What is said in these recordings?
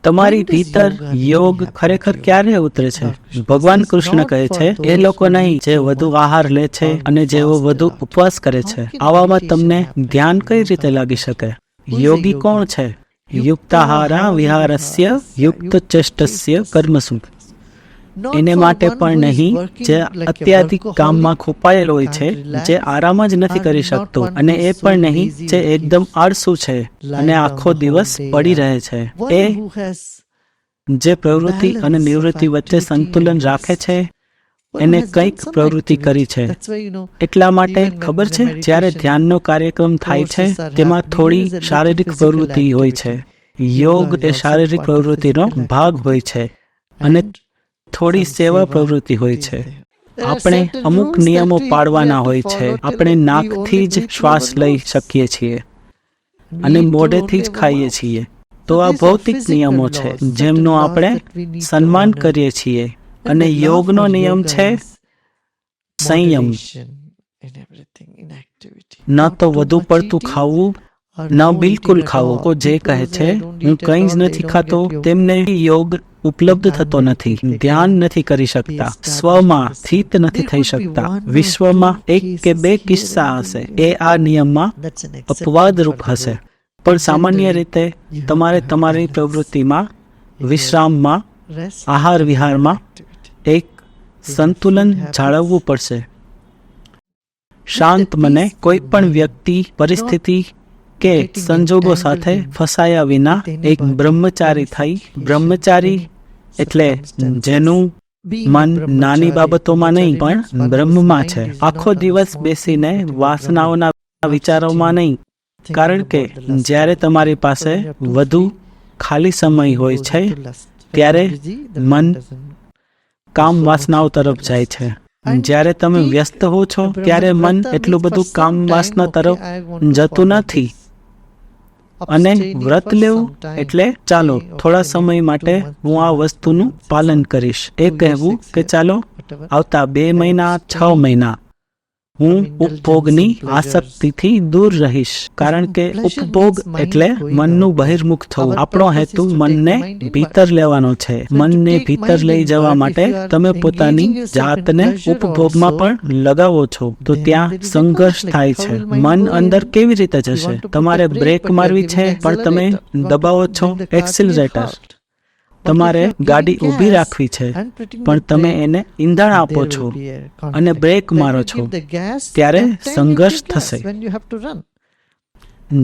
તમારી ભીતર યોગ ખરેખર ક્યારે ઉતરે છે? ભગવાન કૃષ્ણ કહે છે એ લોકો નહીં જે વધુ આહાર લે છે અને જેઓ વધુ ઉપવાસ કરે છે. આવામાં તમને ધ્યાન કઈ રીતે લાગી શકે? યોગી કોણ છે? યુક્તાહારા વિહારસ્ય યુક્ત ચેષ્ટસ્ય કર્મસુ. એને માટે પણ નહીં જે અત્યાધિક કામમાં ખોપાયેલો હોય છે, જે આરામ જ નથી કરી શકતો, અને એ પણ નહીં જે એકદમ આળસુ છે અને આખો દિવસ પડી રહે છે. એ જે પ્રવૃત્તિ અને નિવૃત્તિ વચ્ચે સંતુલન રાખે છે, એને કંઈક પ્રવૃત્તિ કરી છે. એટલા માટે ખબર છે, જ્યારે ધ્યાનનો કાર્યક્રમ થાય છે તેમાં થોડી શારીરિક પ્રવૃત્તિ હોય છે. યોગ એ શારીરિક પ્રવૃત્તિનો ભાગ હોય છે અને થોડી સેવા પ્રવૃત્તિ હોય છે. આપણે અમુક નિયમો પાળવાના હોય છે. આપણે નાકથી જ શ્વાસ લઈ શકીએ છીએ અને મોઢેથી જ ખાઈએ છીએ. તો આ ભૌતિક નિયમો છે જેમનું આપણે સન્માન કરીએ છીએ. અને યોગનો નિયમ છે સંયમ. ન તો વધુ પડતું ખાવું, ન બિલકુલ ખાવું. કો જે કહે છે હું કંઈ જ નથી ખાતો, તેમને યોગ ઉપલબ્ધ થતો નથી. ધ્યાન નથી કરી શકતા, સ્વમાં સ્થિત નથી થઈ શકતા. વિશ્વમાં એક કે બે કિસ્સા હશે એ આ નિયમમાં અપવાદરૂપ હશે, પણ સામાન્ય રીતે તમારે તમારી પ્રવૃત્તિમાં, વિશ્રામમાં, આહાર વિહારમાં એક સંતુલન જાળવવું પડશે. શાંત મને કોઈ પણ વ્યક્તિ, પરિસ્થિતિ કે સંજોગો સાથે ફસાયા વિના એક બ્રહ્મચારી થઈ. બ્રહ્મચારી એટલે જેનું મન નાની બાબતોમાં નહીં પણ બ્રહ્મમાં છે. આખો દિવસ બેસીને વાસનાઓના વિચારોમાં નહીં. કારણ કે જ્યારે તમારી પાસે વધુ ખાલી સમય હોય છે ત્યારે મન કામ વાસનાઓ તરફ જાય છે. જ્યારે તમે વ્યસ્ત હો છો ત્યારે મન એટલું બધું કામ વાસના તરફ જતું નથી. અને વ્રત લેવું એટલે ચાલો થોડા સમય માટે હું આ વસ્તુનું પાલન કરીશ. એ કહેવું કે ચાલો આવતા 2 મહિના 6 મહિના હું ઉપભોગની આસક્તિથી દૂર રહીશ. કારણ કે ઉપભોગ એટલે મનનું બહિર્મુખ થવું. આપણો હેતુ મનને ભીતર લેવાનો છે. મનને ભીતર લઈ જવા માટે તમે પોતાની જાતને ઉપભોગમાં પણ લગાવો છો તો ત્યાં સંઘર્ષ થાય છે. મન અંદર કેવી રીતે જશે? તમારે બ્રેક મારવી છે પણ તમે દબાવો છો એક્સિલરેટર. તમારે ગાડી ઊભી રાખવી છે પણ તમે એને ઈંધણ આપો છો અને બ્રેક મારો છો, ત્યારે સંઘર્ષ થશે.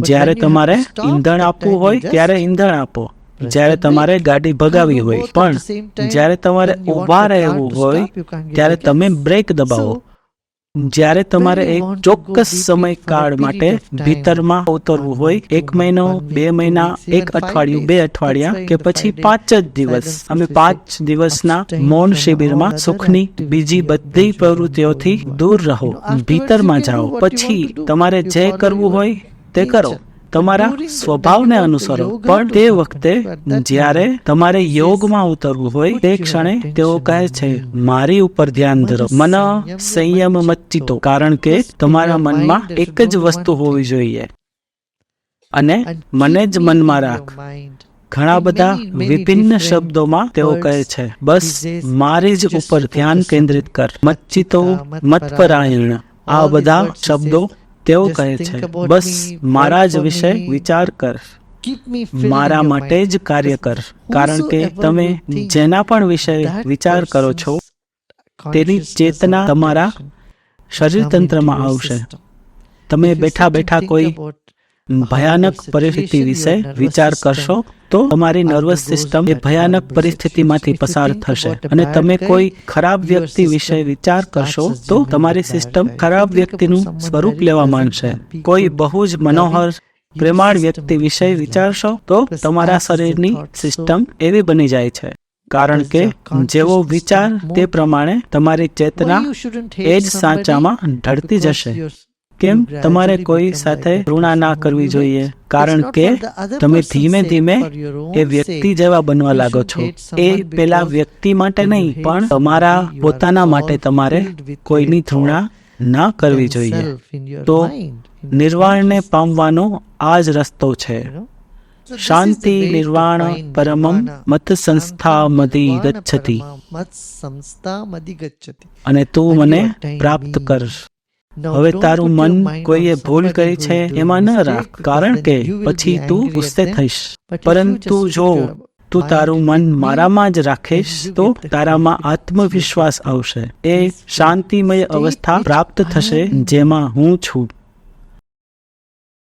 જ્યારે તમારે ઈંધણ આપવું હોય ત્યારે ઈંધણ આપો, જ્યારે તમારે ગાડી ભગાવી હોય. પણ જ્યારે તમારે ઊભા રહેવું હોય ત્યારે તમે બ્રેક દબાવો. જ્યારે તમારે એક ચોક્કસ સમયકાળ માટે ભીતરમાં ઉતરવું હોય, 1 મહિનો, 2 મહિના, 1 અઠવાડિયું, 2 અઠવાડિયા કે પછી 5 જ દિવસ, અમે 5 દિવસના મૌન શિબિરમાં સુખની બીજી બધી પ્રવૃત્તિઓથી દૂર રહો, ભીતરમાં જાઓ. પછી તમારે જે કરવું હોય તે કરો, તમારા સ્વભાવને અનુસરો. પણ તે વખતે જ્યારે તમારે યોગમાં ઉતરવું હોય તે ક્ષણે તેઓ કહે છે મારી ઉપર ધ્યાન ધરો. મન સંયમ મચ્ચિતો. કારણ કે તમારા મનમાં એક જ વસ્તુ હોવી જોઈએ અને મને જ મનમાં રાખ. ઘણા બધા વિભિન્ન શબ્દોમાં તેઓ કહે છે બસ મારી જ ઉપર ધ્યાન કેન્દ્રિત કર. મચ્ચિતો, મત્પરાયણ, આ બધા શબ્દો તેઓ કહે છે બસ મારા જ વિશે વિચાર કર, મારા માટે જ કાર્ય કર. કારણ કે તમે જેના પણ વિશે વિચાર કરો છો તેની ચેતના તમારા શરીર તંત્રમાં આવશે. તમે બેઠા બેઠા કોઈ ભયાનક પરિસ્થિતિ વિશે વિચાર કરશો તો તમારી નર્વસ સિસ્ટમ એ ભયાનક પરિસ્થિતિમાંથી પસાર થશે. અને તમે કોઈ ખરાબ વ્યક્તિ વિશે વિચાર કરશો તો તમારી સિસ્ટમ ખરાબ વ્યક્તિનું સ્વરૂપ લેવા માંડશે. કોઈ બહુ જ મનોહર પ્રેમાળ વ્યક્તિ વિશે વિચારશો તો તમારા શરીરની સિસ્ટમ એવી બની જાય છે. કારણ કે જેવો વિચાર તે પ્રમાણે તમારી ચેતના એ જ સાચામાં ઢળતી જશે. કેમ? તમારે કોઈ સાથે ઋણા ના કરવી જોઈએ, કારણ કે તમે ધીમે ધીમે એ વ્યક્તિ જેવા બનવા લાગો છો. એ પેલા વ્યક્તિ માટે નહીં પણ તમારા પોતાના માટે તમારે કોઈની ઘૃણા ના કરવી જોઈએ. તો નિર્વાણને પામવાનો આ જ રસ્તો છે. શાંતિ નિર્વાણ પરમમ મત સંસ્થા મદી ગચ્છતિ, અને તું મને પ્રાપ્ત કર. હવે તારું મન કોઈએ ભૂલ કરી છે એમાં ન રાખ, કારણ કે પછી તું ગુસ્સે થઈશ. પરંતુ જો તું તારું મન મારામાં જ રાખીશ તો તારામાં આત્મવિશ્વાસ આવશે. એ શાંતિમય અવસ્થા પ્રાપ્ત થશે જેમાં હું છું.